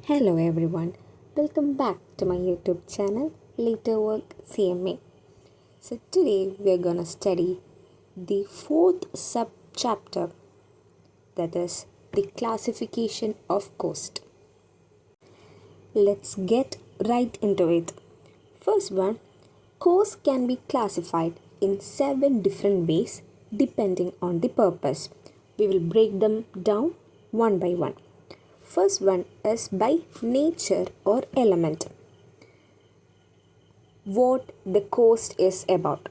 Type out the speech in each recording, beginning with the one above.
Hello everyone, welcome back to my YouTube channel Later Work CMA. So today we are gonna study the fourth sub chapter, that is the classification of cost. Let's get right into it. First one, cost can be classified in 7 different ways depending on the purpose. We will break them down one by one. First one is by nature or element. What the cost is about.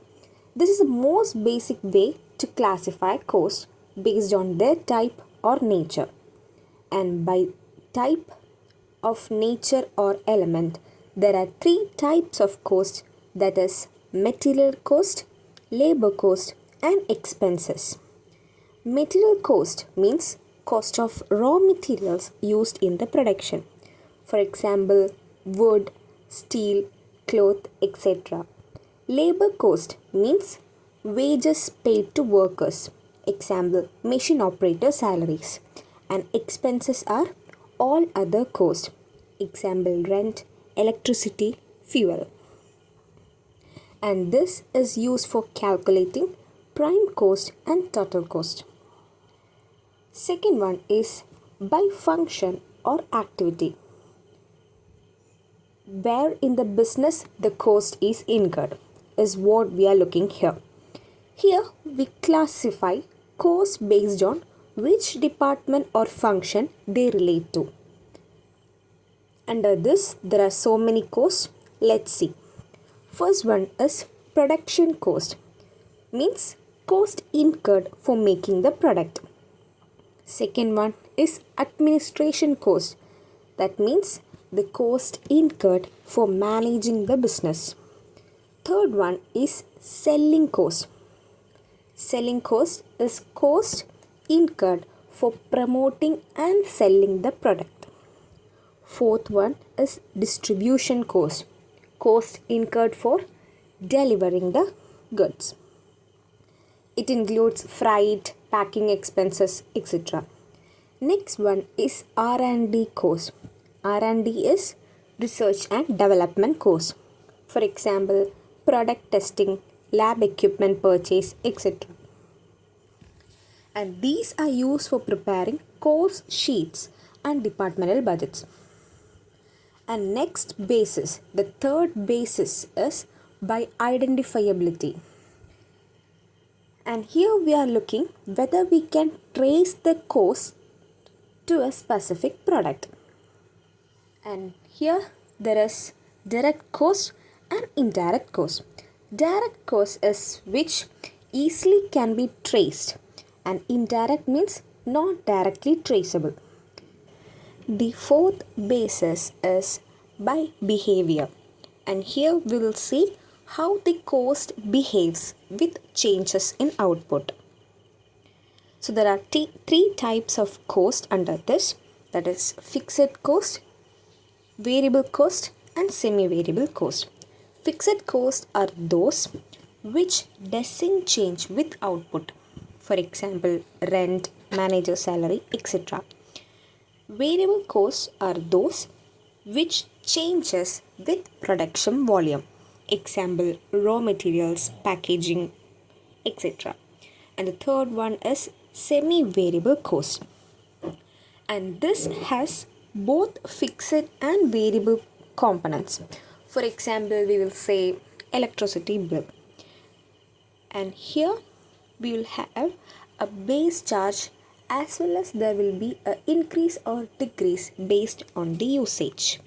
This is the most basic way to classify cost based on their type or nature. And by type of nature or element, there are 3 types of cost, that is material cost, labor cost and expenses. Material cost means cost of raw materials used in the production. For example, wood, steel, cloth, etc. Labor cost means wages paid to workers. Example, machine operator salaries. And expenses are all other costs. Example, rent, electricity, fuel. And this is used for calculating prime cost and total cost. Second one is by function or activity, where in the business the cost is incurred, is what we are looking here. Here we classify cost based on which department or function they relate to. Under this there are so many costs. Let's see. First one is production cost, means cost incurred for making the product. Second one is administration cost. That means the cost incurred for managing the business. Third one is selling cost. Selling cost is cost incurred for promoting and selling the product. Fourth one is distribution cost. Cost incurred for delivering the goods. It includes freight, packing expenses, etc. Next one is R&D cost. R&D is research and development cost. For example, product testing, lab equipment purchase, etc. And these are used for preparing cost sheets and departmental budgets. And next basis, the third basis is by identifiability. And here we are looking whether we can trace the cost to a specific product. And here there is direct cost and indirect cost. Direct cost is which easily can be traced, and indirect means not directly traceable. The fourth basis is by behavior. And here we will see how the cost behaves with changes in output. So there are 3 types of cost under this, that is fixed cost, variable cost and semi-variable cost. Fixed costs are those which doesn't change with output. For example, rent, manager salary, etc. Variable costs are those which changes with production volume. Example, raw materials, packaging, etc. And the third one is semi-variable cost. And this has both fixed and variable components. For example, we will say electricity bill. And here we will have a base charge, as well as there will be an increase or decrease based on the usage.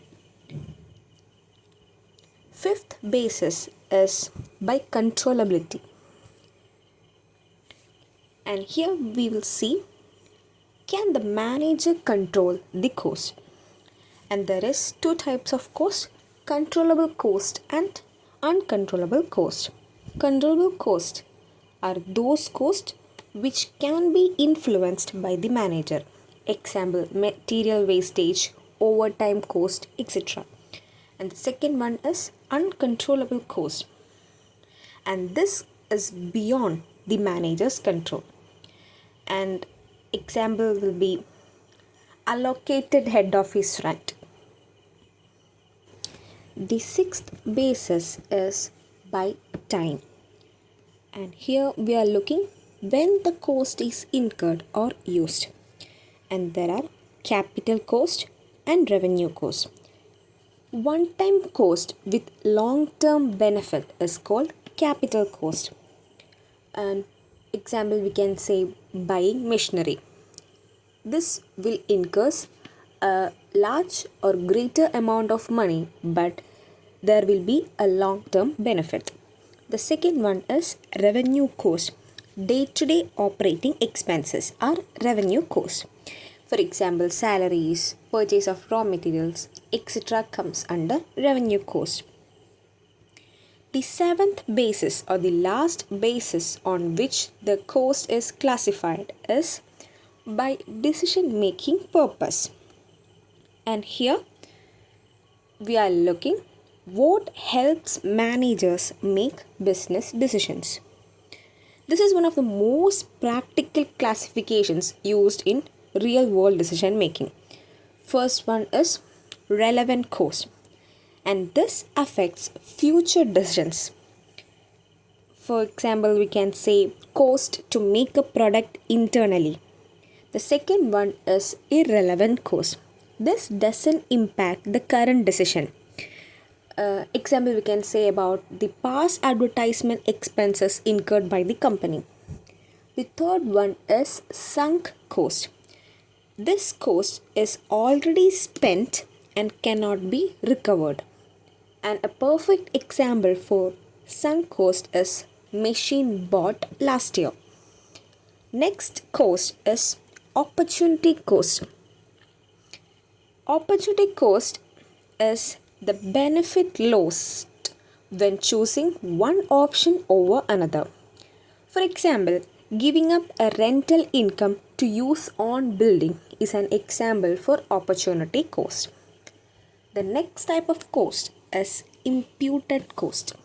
Fifth basis is by controllability. And here we will see, can the manager control the cost? And there is 2 types of cost, controllable cost and uncontrollable cost. Controllable cost are those costs which can be influenced by the manager. Example, material wastage, overtime cost, etc. And the second one is uncontrollable cost. And this is beyond the manager's control. And example will be allocated head office rent. The sixth basis is by time. And here we are looking when the cost is incurred or used. And there are capital cost and revenue cost. One-time cost with long-term benefit is called capital cost. An example we can say buying machinery. This will incur a large or greater amount of money, but there will be a long-term benefit. The second one is revenue cost. Day-to-day operating expenses are revenue cost. For example, salaries, purchase of raw materials, etc. comes under revenue cost. The seventh basis or the last basis on which the cost is classified is by decision making purpose. And here we are looking what helps managers make business decisions. This is one of the most practical classifications used in real world decision making. First one is relevant cost, and this affects future decisions. For example, we can say cost to make a product internally. The second one is irrelevant cost. This doesn't impact the current decision. Example we can say about the past advertisement expenses incurred by the company. The third one is sunk cost. This cost is already spent and cannot be recovered. And a perfect example for sunk cost is machine bought last year. Next cost is opportunity cost. Opportunity cost is the benefit lost when choosing one option over another. For example, giving up a rental income to use on building is an example for opportunity cost. The next type of cost is imputed cost.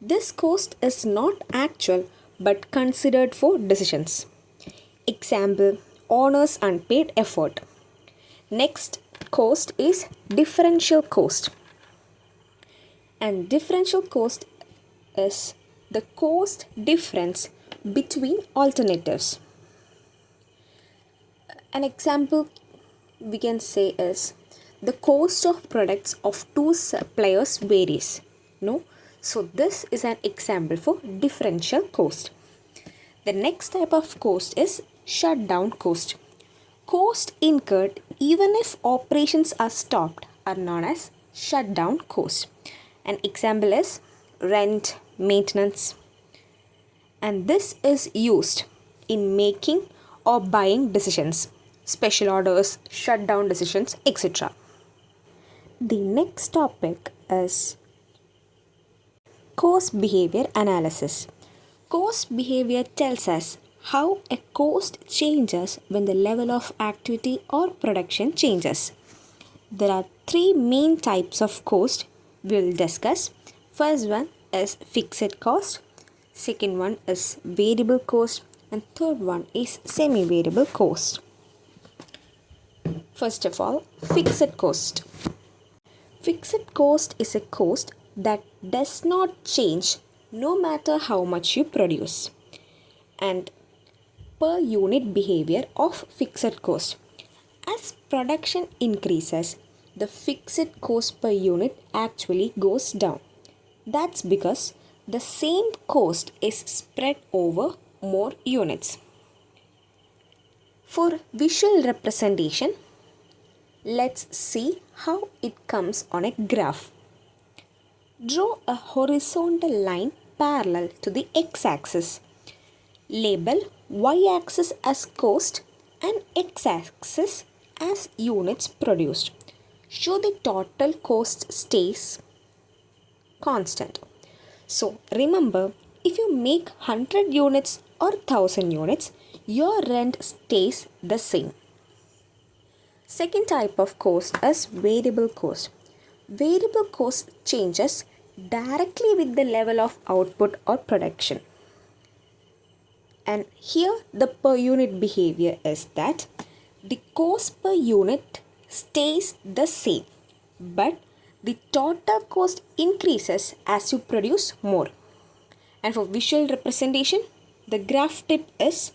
This cost is not actual but considered for decisions. Example, owner's unpaid effort. Next cost is differential cost. And differential cost is the cost difference between alternatives. An example we can say is the cost of products of two suppliers varies. No? So this is an example for differential cost. The next type of cost is shutdown cost. Cost incurred even if operations are stopped are known as shutdown cost. An example is rent, maintenance. And this is used in making or buying decisions, special orders, shutdown decisions, etc. The next topic is cost behavior analysis. Cost behavior tells us how a cost changes when the level of activity or production changes. There are three main types of cost we will discuss. First one is fixed cost, second one is variable cost, and third one is semi-variable cost. First of all, fixed cost. Fixed cost is a cost that does not change no matter how much you produce. And per unit behavior of fixed cost. As production increases, the fixed cost per unit actually goes down. That's because the same cost is spread over more units. For visual representation, let's see how it comes on a graph. Draw a horizontal line parallel to the x-axis. Label y-axis as cost and x-axis as units produced. Show the total cost stays constant. So remember, if you make 100 units or 1000 units, your rent stays the same. Second type of cost is variable cost. Variable cost changes directly with the level of output or production. And here the per unit behavior is that the cost per unit stays the same, but The total cost increases as you produce more. And for visual representation, the graph tip is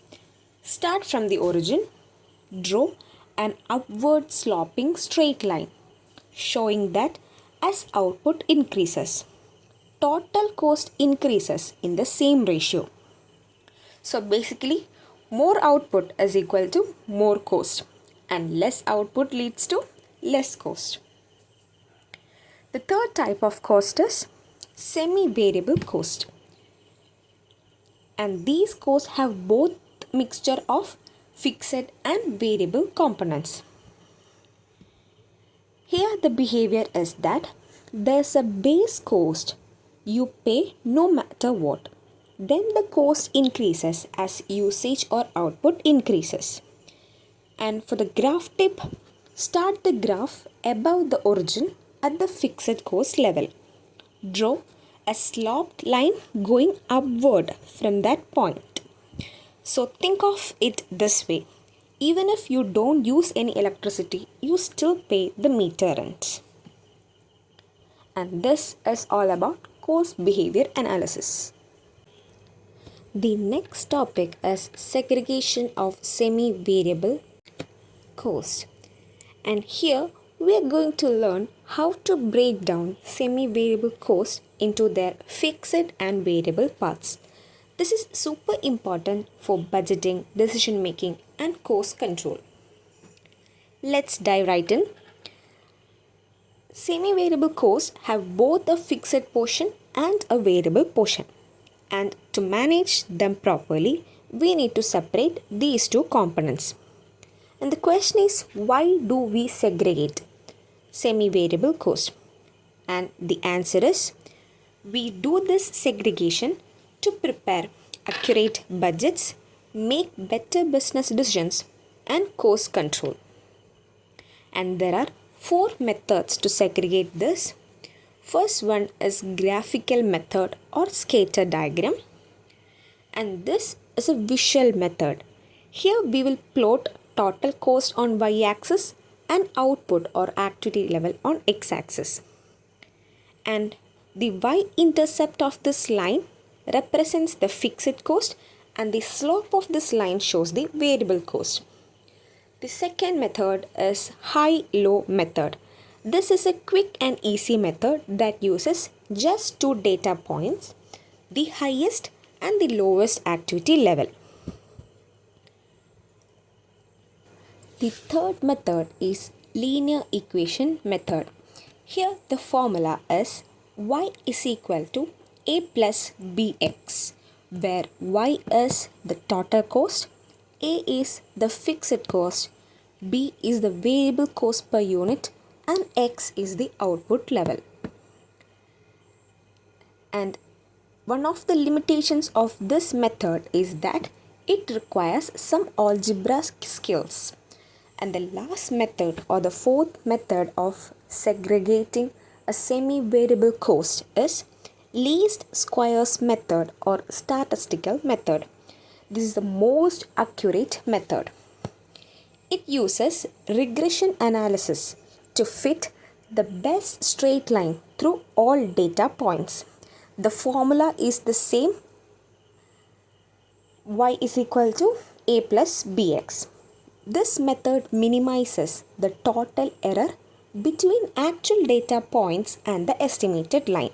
start from the origin, draw an upward sloping straight line, showing that as output increases, total cost increases in the same ratio. So basically, more output is equal to more cost, and less output leads to less cost. The third type of cost is semi-variable cost. And these costs have both mixture of fixed and variable components. Here the behavior is that there's a base cost you pay no matter what. Then the cost increases as usage or output increases. And for the graph tip, start the graph above the origin at the fixed cost level. Draw a sloped line going upward from that point. So think of it this way. Even if you don't use any electricity, you still pay the meter rent. And this is all about cost behavior analysis. The next topic is segregation of semi-variable cost. And here we are going to learn how to break down semi-variable cost into their fixed and variable parts. This is super important for budgeting, decision making and cost control. Let's dive right in. Semi-variable costs have both a fixed portion and a variable portion. And to manage them properly, we need to separate these two components. And the question is, why do we segregate semi-variable cost? And the answer is, we do this segregation to prepare accurate budgets, make better business decisions, and cost control. And there are 4 methods to segregate this. First one is graphical method or scatter diagram. And this is a visual method. Here we will plot total cost on y-axis and output or activity level on x-axis. And the y-intercept of this line represents the fixed cost and the slope of this line shows the variable cost. The second method is high-low method. This is a quick and easy method that uses just 2 data points, the highest and the lowest activity level. The third method is linear equation method. Here the formula is y is equal to a plus bx, where y is the total cost, a is the fixed cost, b is the variable cost per unit, and x is the output level. And one of the limitations of this method is that it requires some algebra skills. And the last method or the fourth method of segregating a semi-variable cost is least squares method or statistical method. This is the most accurate method. It uses regression analysis to fit the best straight line through all data points. The formula is the same, y is equal to a plus bx. This method minimizes the total error between actual data points and the estimated line.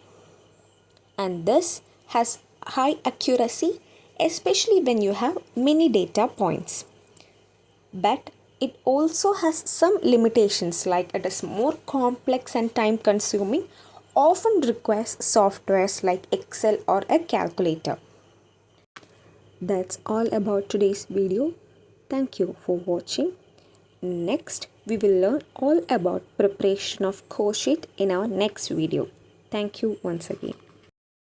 And this has high accuracy, especially when you have many data points. But it also has some limitations, like it is more complex and time consuming, often requires softwares like Excel or a calculator. That's all about today's video. Thank you for watching. Next, we will learn all about preparation of cost sheet in our next video. Thank you once again.